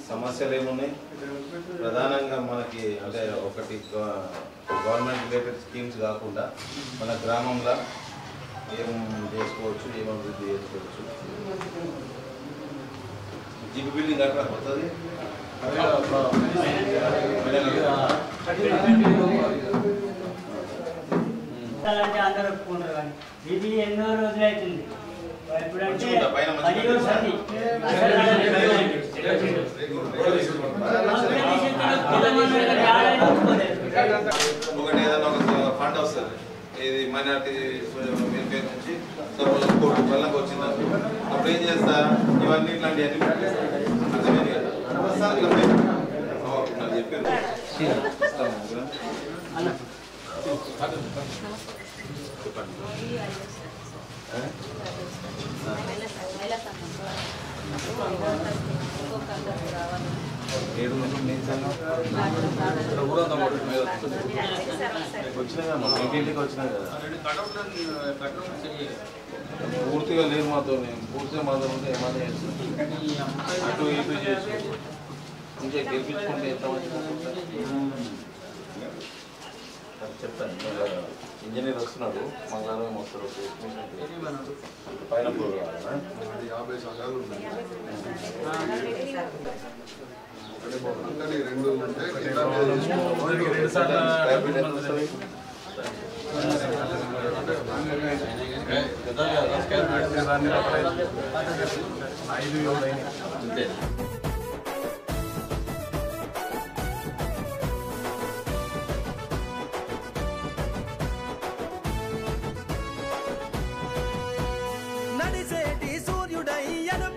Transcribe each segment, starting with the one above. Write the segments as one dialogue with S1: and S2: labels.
S1: సమస్యలు ఏమున్నాయి ప్రధానంగా మనకి అంటే ఒకటి గవర్నమెంట్ రిలేటెడ్ స్కీమ్స్ కాకుండా మన గ్రామంలో ఏం చేసుకోవచ్చు ఏం అభివృద్ధి చేసుకోవచ్చు జీపీ బిల్డింగ్ అక్కడ వస్తుంది
S2: అందరూ ఒప్పుకుంటారు కానీ ఇది ఎన్నో రోజులు అవుతుంది
S1: ఒకటి ఏదైనా ఒక ఫండ్ వస్తుంది ఇది మైనార్టీ వెల్ఫేర్ నుంచి సపోజ్ వెళ్ళకి వచ్చింది అప్పుడు ఏం చేస్తా ఇవన్నీ ఇట్లాంటివన్నీ అర్థమైంది కదా నాకు చెప్పారు ఇంటింటికి వచ్చినాయి కదా పూర్తిగా లేదు మాతో పూర్తిగా మాతో ఉంటే ఏమన్నా అటు ఇటు చేసి ఇంకా గెలిపించుకుంటే ఎంత చెప్తాను ఇంజనీర్ వస్తున్నాడు మంగళవారం వస్తారు పైన ప్రోగ్రామ్
S3: 50 సంఘాలు ఉన్నాయి
S4: నడిసేటి సూర్యుడై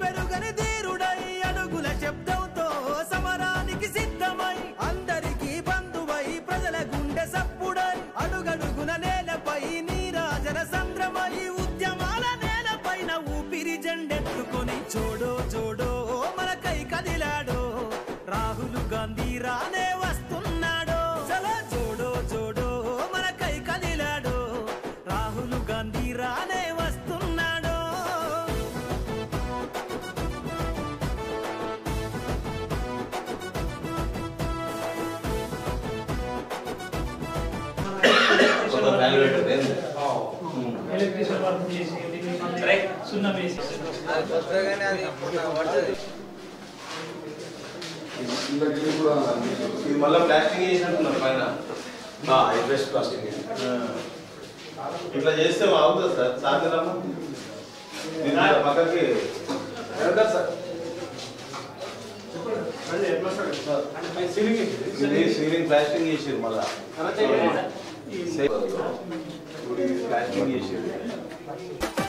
S4: పెరుగని ధీరుడై అడుగుల శబ్దంతో సమరానికి సిద్ధమై అందరికీ బంధువై ప్రజల గుండె సప్పుడై అడుగడుగున నేలపై నీరాజన సంద్రమై ఉద్యమాల నేలపైన ఊపిరి జెండెత్తుకొని జోడో జోడో మనకై కదిలాడో రాహుల్ గాంధీ రానే వస్తున్నాడో చలో జోడో జోడో మనకై కదిలాడో రాహుల్ గాంధీ రానే వస్తున్నాడో
S2: ఎలక్ట్రిసిటీ వర్క్ చేసి సున్నా వేసి
S1: ఇది మళ్ళీ ప్లాస్టింగ్ చేసినట్టున్నారు పైన
S3: బెస్ట్ ప్లాస్టింగ్
S1: ఇట్లా చేస్తే అవుతుంది సార్ సాధ్యమా పక్కకి సీలింగ్ ప్లాస్టింగ్ చేసారు మళ్ళా ప్లాస్టింగ్ చేసారు